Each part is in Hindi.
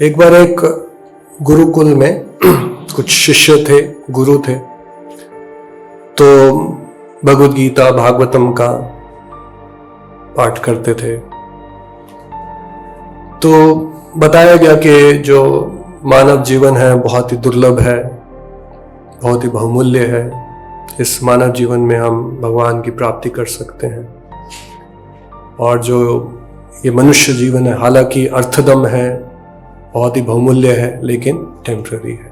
एक बार एक गुरुकुल में कुछ शिष्य थे, गुरु थे, तो भगवद गीता भागवतम का पाठ करते थे। तो बताया गया कि जो मानव जीवन है बहुत ही दुर्लभ है, बहुत ही बहुमूल्य है। इस मानव जीवन में हम भगवान की प्राप्ति कर सकते हैं। और जो ये मनुष्य जीवन है, हालांकि अर्थदम है, बहुत ही बहुमूल्य है, लेकिन टेम्पररी है।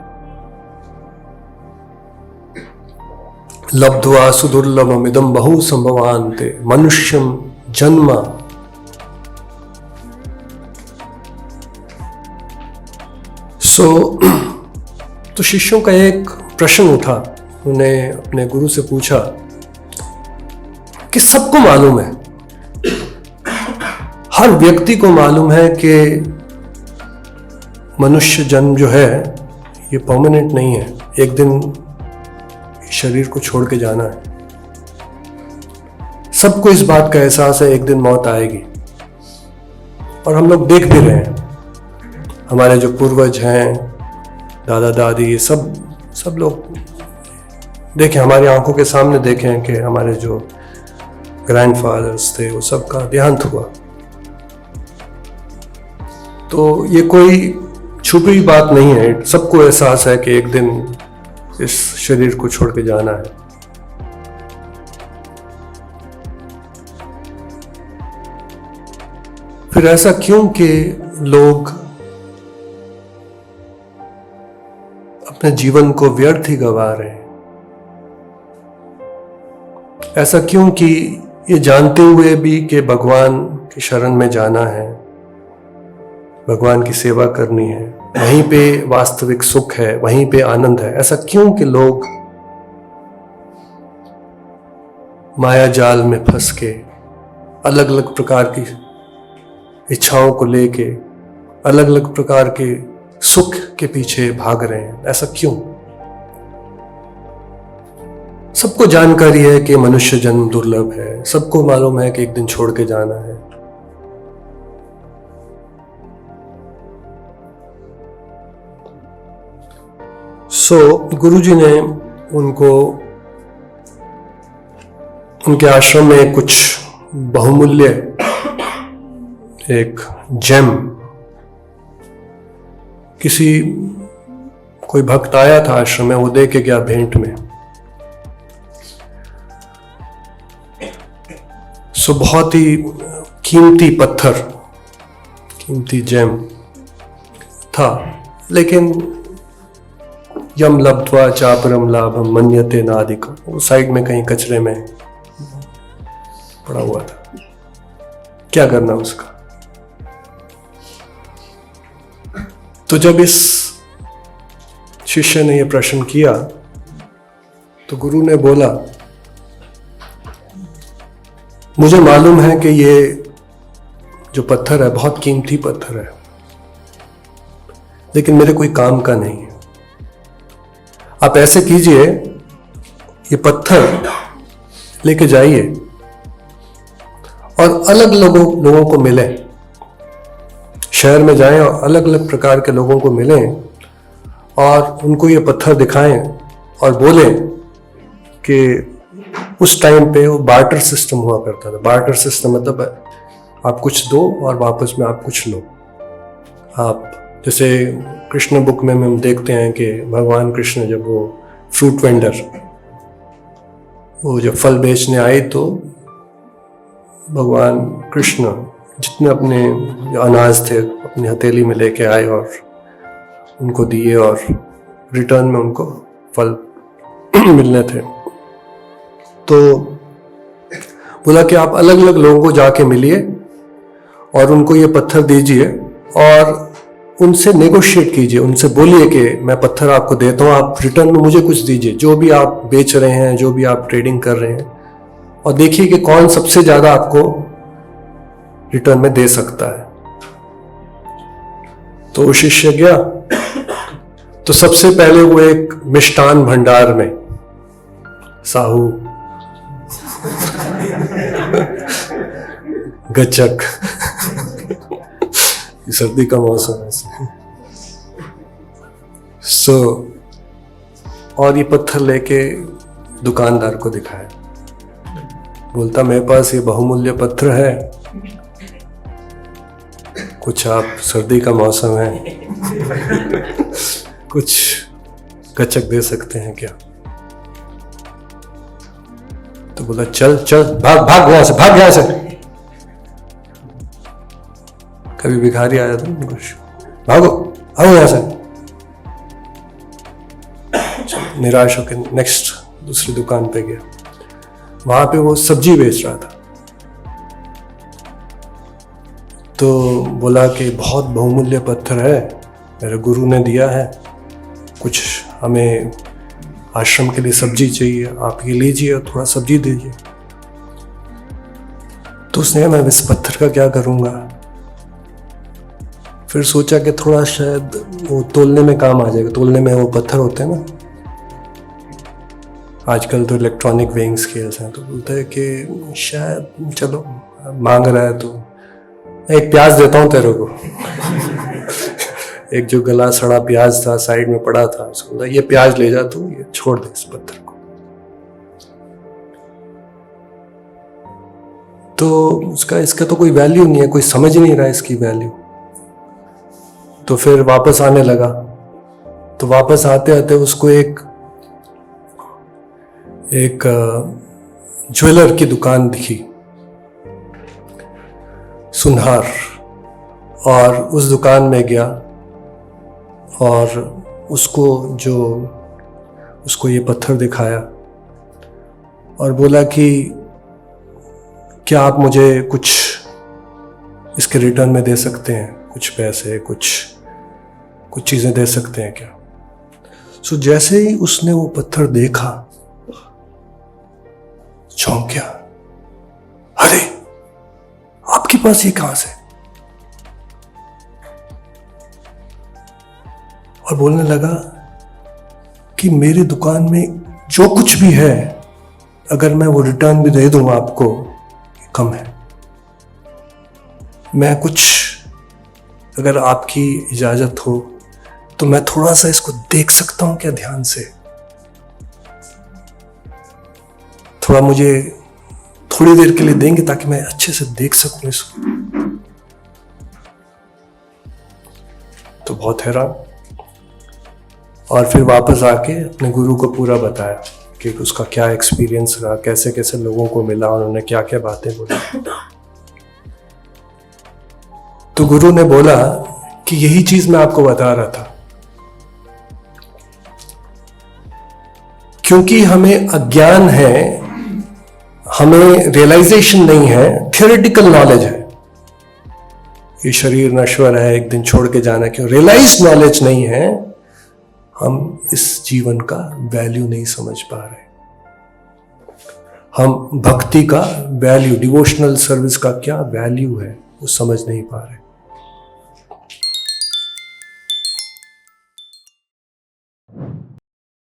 लब्ध्वा सुदुर्लभम इदम बहु संभवान्ते मनुष्यम जन्म। तो शिष्यों का एक प्रश्न उठा। उन्हें अपने गुरु से पूछा कि सबको मालूम है, हर व्यक्ति को मालूम है कि मनुष्य जन्म जो है ये परमानेंट नहीं है, एक दिन शरीर को छोड़ के जाना है। सबको इस बात का एहसास है एक दिन मौत आएगी, और हम लोग देख भी रहे हैं। हमारे जो पूर्वज हैं, दादा दादी, ये सब लोग देखें, हमारी आंखों के सामने देखें कि हमारे जो ग्रैंडफादर्स थे वो सबका देहांत हुआ। तो ये कोई छुपी बात नहीं है, सबको एहसास है कि एक दिन इस शरीर को छोड़ के जाना है। फिर ऐसा क्यों कि लोग अपने जीवन को व्यर्थ ही गंवा रहे हैं? ऐसा क्यों कि ये जानते हुए भी कि भगवान की शरण में जाना है, भगवान की सेवा करनी है, वहीं पे वास्तविक सुख है, वहीं पे आनंद है, ऐसा क्यों कि लोग माया जाल में फंस के अलग अलग प्रकार की इच्छाओं को लेके अलग अलग प्रकार के सुख के पीछे भाग रहे हैं? ऐसा क्यों? सबको जानकारी है कि मनुष्य जन्म दुर्लभ है, सबको मालूम है कि एक दिन छोड़ के जाना है। गुरुजी ने उनको उनके आश्रम में कुछ बहुमूल्य एक जेम, कोई भक्त आया था आश्रम में, वो दे के गया भेंट में। बहुत ही कीमती पत्थर, कीमती जेम था, लेकिन यम लब्ध्वा चापरम लाभम मन्यते नादिकम, वो साइड में कहीं कचरे में पड़ा हुआ था। क्या करना उसका? तो जब इस शिष्य ने यह प्रश्न किया तो गुरु ने बोला, मुझे मालूम है कि ये जो पत्थर है बहुत कीमती पत्थर है, लेकिन मेरे कोई काम का नहीं है। आप ऐसे कीजिए, ये पत्थर लेके जाइए और अलग लोगों को मिलें, शहर में जाएं और अलग अलग प्रकार के लोगों को मिलें और उनको ये पत्थर दिखाएं और बोलें कि उस टाइम पे वो बार्टर सिस्टम हुआ करता था। बार्टर सिस्टम मतलब आप कुछ दो और वापस में आप कुछ लो। आप जैसे कृष्ण बुक में हम देखते हैं कि भगवान कृष्ण जब वो फ्रूट वेंडर वो जब फल बेचने आए, तो भगवान कृष्ण जितने अपने जो अनाज थे अपनी हथेली में लेके आए और उनको दिए, और रिटर्न में उनको फल मिलने थे। तो बोला कि आप अलग अलग लोगों को जाके मिलिए और उनको ये पत्थर दीजिए और उनसे नेगोशिएट कीजिए, उनसे बोलिए कि मैं पत्थर आपको देता हूँ, आप रिटर्न में मुझे कुछ दीजिए, जो भी आप बेच रहे हैं, जो भी आप ट्रेडिंग कर रहे हैं, और देखिए कि कौन सबसे ज्यादा आपको रिटर्न में दे सकता है। तो वो शिष्य गया, तो सबसे पहले वो एक मिष्ठान भंडार में साहू गचक सर्दी का मौसम है, और ये पत्थर लेके दुकानदार को दिखाया, बोलता मेरे पास ये बहुमूल्य पत्थर है, कुछ आप, सर्दी का मौसम है, कुछ गचक दे सकते हैं क्या? तो बोला चल चल भाग भाग वहां से, भाग यहां से। कभी भिखारी आया था कुछ, भागो भागो यहां से। निराश होकर नेक्स्ट दूसरी दुकान पे गया, वहां पे वो सब्जी बेच रहा था। तो बोला कि बहुत बहुमूल्य पत्थर है, मेरे गुरु ने दिया है, कुछ हमें आश्रम के लिए सब्जी चाहिए, आप ये लीजिए और थोड़ा सब्जी दीजिए। तो उसने, मैं इस पत्थर का क्या करूंगा? फिर सोचा कि थोड़ा शायद वो तोलने में काम आ जाएगा, तोलने में वो पत्थर होते हैं ना, आजकल तो इलेक्ट्रॉनिक वेइंग स्केल्स हैं। तो बोलता है कि शायद चलो मांग रहा है तो एक प्याज देता हूँ तेरे को। एक जो गला सड़ा प्याज था साइड में पड़ा था, उसको बोला ये प्याज ले जा तू, ये छोड़ दे इस पत्थर को। तो उसका, इसका तो कोई वैल्यू नहीं है, कोई समझ नहीं रहा इसकी वैल्यू। तो फिर वापस आने लगा। तो वापस आते आते उसको एक ज्वेलर की दुकान दिखी, सुनहार, और उस दुकान में गया और उसको ये पत्थर दिखाया और बोला कि क्या आप मुझे कुछ इसके रिटर्न में दे सकते हैं, कुछ पैसे, कुछ चीजें दे सकते हैं क्या? सो जैसे ही उसने वो पत्थर देखा, चौंक गया, अरे आपके पास ये कहां से? और बोलने लगा कि मेरी दुकान में जो कुछ भी है, अगर मैं वो रिटर्न भी दे दूं आपको, कम है। मैं कुछ, अगर आपकी इजाजत हो तो मैं थोड़ा सा इसको देख सकता हूं क्या ध्यान से? थोड़ा मुझे थोड़ी देर के लिए देंगे ताकि मैं अच्छे से देख सकूं इसको। तो बहुत हैरान, और फिर वापस आके अपने गुरु को पूरा बताया कि उसका क्या एक्सपीरियंस रहा, कैसे कैसे लोगों को मिला, उन्होंने क्या क्या बातें बोली। तो गुरु ने बोला कि यही चीज मैं आपको बता रहा था, क्योंकि हमें अज्ञान है, हमें रियलाइजेशन नहीं है, थियोरेटिकल नॉलेज है, ये शरीर नश्वर है, एक दिन छोड़ के जाना, क्यों रियलाइज नॉलेज नहीं है, हम इस जीवन का वैल्यू नहीं समझ पा रहे। हम भक्ति का वैल्यू, डिवोशनल सर्विस का क्या वैल्यू है, वो समझ नहीं पा रहे।